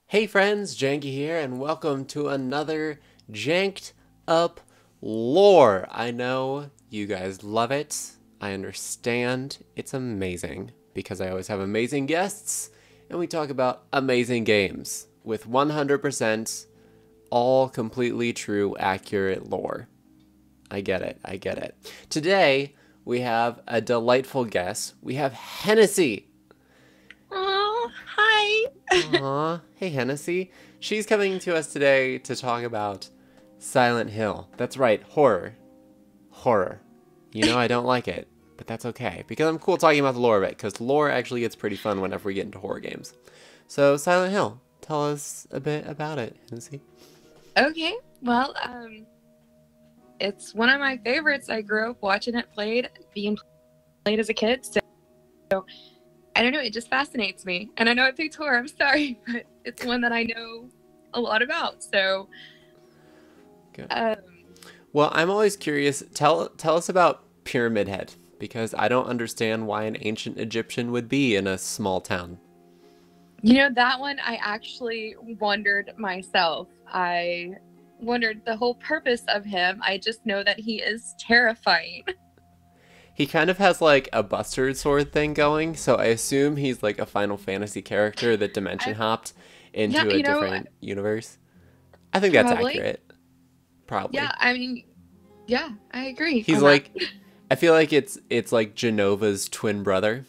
Hey friends, Jank'd here, and welcome to another Jank'd Up lore. I know you guys love it. I understand. It's amazing because I always have amazing guests and we talk about amazing games with 100% all completely true, accurate lore. I get it. I get it. Today, we have a delightful guest. We have Hennessy. Oh, hi. Aw, hey Hennessy. She's coming to us today to talk about Silent Hill. That's right, horror. Horror. You know I don't like it, but that's okay, because I'm cool talking about the lore of it, because lore actually gets pretty fun whenever we get into horror games. So, Silent Hill, tell us a bit about it, Hennessy. Okay, well, it's one of my favorites. I grew up watching it being played as a kid, so I don't know, it just fascinates me. And I know I picked horror, I'm sorry, but it's one that I know a lot about, so... Good. Well, I'm always curious, tell us about Pyramid Head, because I don't understand why an ancient Egyptian would be in a small town. You know, that one I actually wondered myself. I wondered the whole purpose of him. I just know that he is terrifying. He kind of has like a Bustard Sword thing going, so I assume he's like a Final Fantasy character that dimension hopped into a different universe. I think that's accurate. Probably. Yeah, I mean, yeah, I agree. He's like, I feel like it's like Genova's twin brother,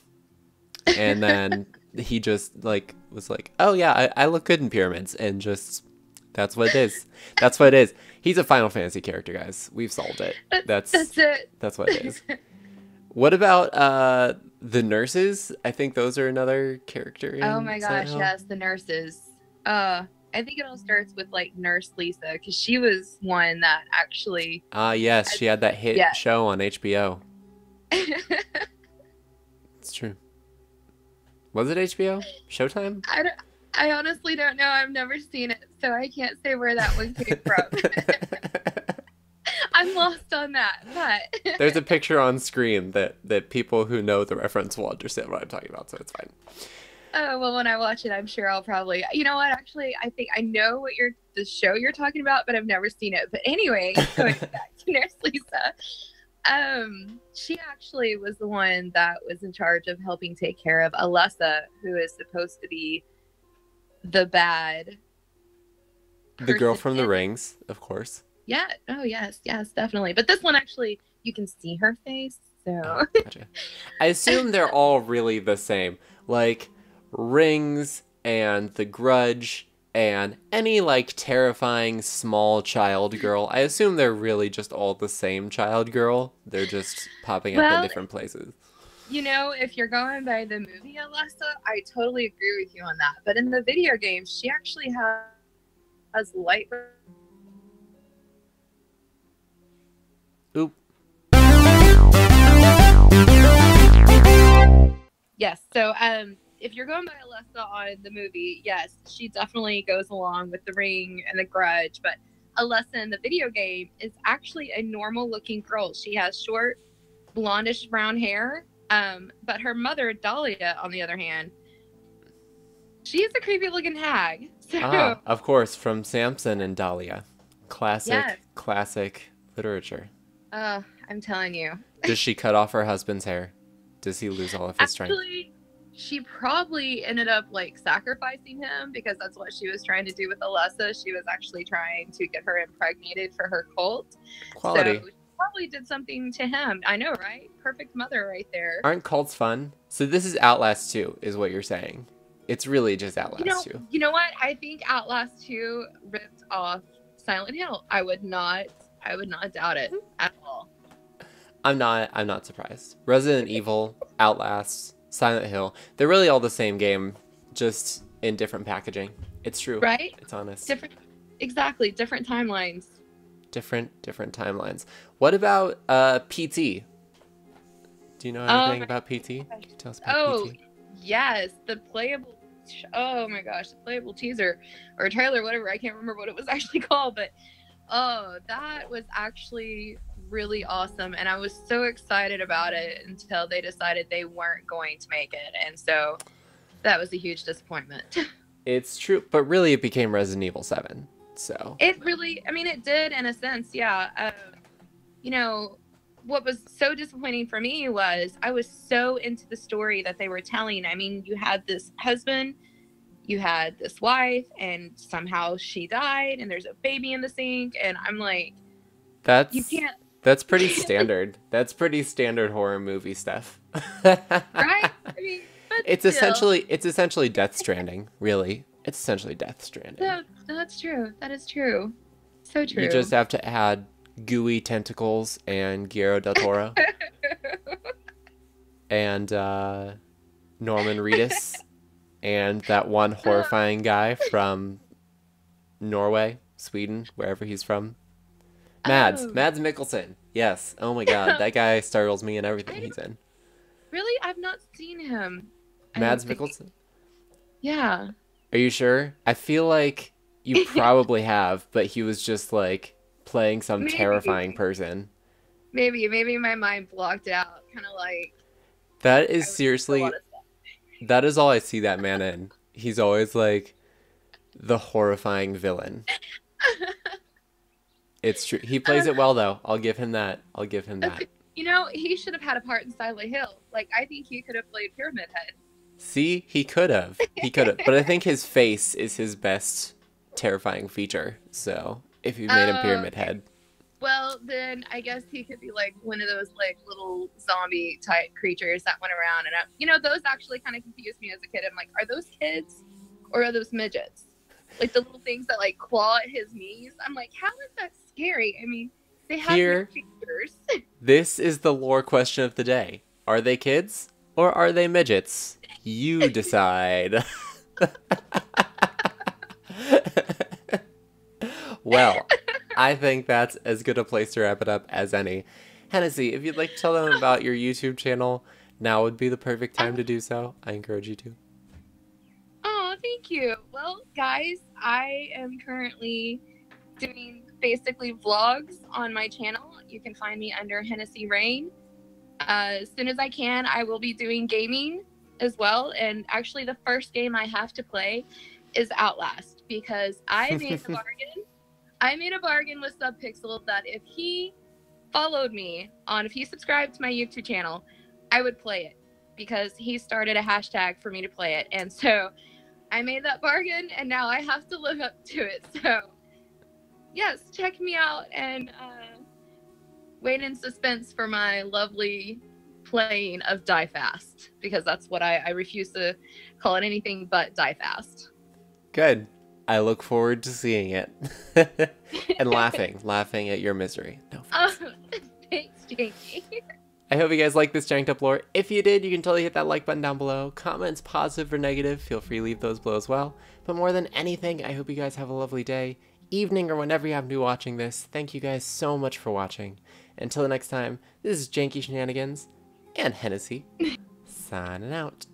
and then he just like was like, oh yeah, I look good in pyramids, and just that's what it is. That's what it is. He's a Final Fantasy character, guys. We've solved it. That's it. That's what it is. What about the nurses? I think those are another character in Oh my gosh, Hill. yes, the nurses. I think it all starts with like Nurse Lisa, because she was one that actually... yes, she had that hit show on HBO. It's true. Was it HBO? Showtime? I honestly don't know. I've never seen it, so I can't say where that one came from. I'm lost on that, but... There's a picture on screen that people who know the reference will understand what I'm talking about, so it's fine. Oh, well, when I watch it, I'm sure I'll probably... You know what? Actually, I think I know what the show you're talking about, but I've never seen it. But anyway, going back to Nurse Lisa, she actually was the one that was in charge of helping take care of Alessa, who is supposed to be the bad The girl from the rings, of course. Yeah. Oh, yes, definitely. But this one, actually, you can see her face, so... Oh, gotcha. I assume they're all really the same. Like, Rings and The Grudge and any, like, terrifying small child girl. I assume they're really just all the same child girl. They're just popping up in different places. You know, if you're going by the movie Alessa, I totally agree with you on that. But in the video game, she actually has light... Oop. Yes, so if you're going by Alessa on the movie, yes, she definitely goes along with the Ring and the Grudge, but Alessa in the video game is actually a normal looking girl. She has short blondish brown hair, but her mother, Dahlia, on the other hand, she's a creepy looking hag. So, of course, from Samson and Dahlia. Classic literature. I'm telling you. Does she cut off her husband's hair? Does he lose all of his strength? Actually, she probably ended up like sacrificing him, because that's what she was trying to do with Alessa. She was actually trying to get her impregnated for her cult. Quality. So she probably did something to him. I know, right? Perfect mother right there. Aren't cults fun? So this is Outlast 2, is what you're saying. It's really just Outlast 2. You know what? I think Outlast 2 ripped off Silent Hill. I would not doubt it at all. I'm not surprised. Resident Evil, Outlast, Silent Hill, they're really all the same game, just in different packaging. It's true. Right? It's honest. Different timelines. Different timelines. What about PT? Do you know anything about PT? Can you tell us about PT? Yes, the playable... Oh my gosh, the playable teaser or trailer, whatever. I can't remember what it was actually called, but that was actually really awesome, and I was so excited about it until they decided they weren't going to make it. And so That was a huge disappointment. It's true, but really it became Resident Evil 7. So It really, I mean, it did in a sense, yeah. You know, what was so disappointing for me was I was so into the story that they were telling. I mean, you had this husband, you had this wife, and somehow she died, and there's a baby in the sink, and I'm like, you can't. That's pretty standard. That's pretty standard horror movie stuff. Right? I mean, but it's still. essentially Death Stranding, really. It's essentially Death Stranding. No, that's true. That is true. So true. You just have to add gooey tentacles and Guillermo del Toro and Norman Reedus and that one horrifying guy from Norway, Sweden, wherever he's from. Mads Mikkelsen. Yes. Oh my god, that guy startles me in everything he's in. Really? I've not seen him. Mads Mikkelsen? Yeah. Are you sure? I feel like you probably have, but he was just like playing some terrifying person. Maybe my mind blocked out, kind of like. That is seriously, that is all I see that man in. He's always like the horrifying villain. It's true. He plays it well, though. I'll give him that. I'll give him that. You know, he should have had a part in Silent Hill. Like, I think he could have played Pyramid Head. See? He could have. He could have. But I think his face is his best terrifying feature. So, if you made him Pyramid Head. Well, then I guess he could be like one of those like little zombie type creatures that went around. And, you know, those actually kind of confused me as a kid. I'm like, are those kids or are those midgets? Like the little things that like claw at his knees. I'm like, how is that scary? I mean, they have no features. This is the lore question of the day. Are they kids or are they midgets? You decide. Well, I think that's as good a place to wrap it up as any. Hennessy, if you'd like to tell them about your YouTube channel, now would be the perfect time to do so. I encourage you to. Oh, thank you. Well, guys, I am currently doing basically vlogs on my channel. You can find me under Hennessy Rhayne. As soon as I can, I will be doing gaming as well. And actually, the first game I have to play is Outlast because I made a bargain. I made a bargain with Subpixel that if he followed me if he subscribed to my YouTube channel, I would play it because he started a hashtag for me to play it. And so I made that bargain and now I have to live up to it. So yes, check me out and wait in suspense for my lovely playing of Die Fast because that's what I refuse to call it anything but Die Fast. Good. I look forward to seeing it. And laughing at your misery. No thanks, Janky. I hope you guys like this Jank'd up lore. If you did, you can totally hit that like button down below. Comments, positive or negative, feel free to leave those below as well. But more than anything, I hope you guys have a lovely day, evening, or whenever you happen to be watching this. Thank you guys so much for watching. Until the next time, this is Janky Shenanigans and Hennessy signing out.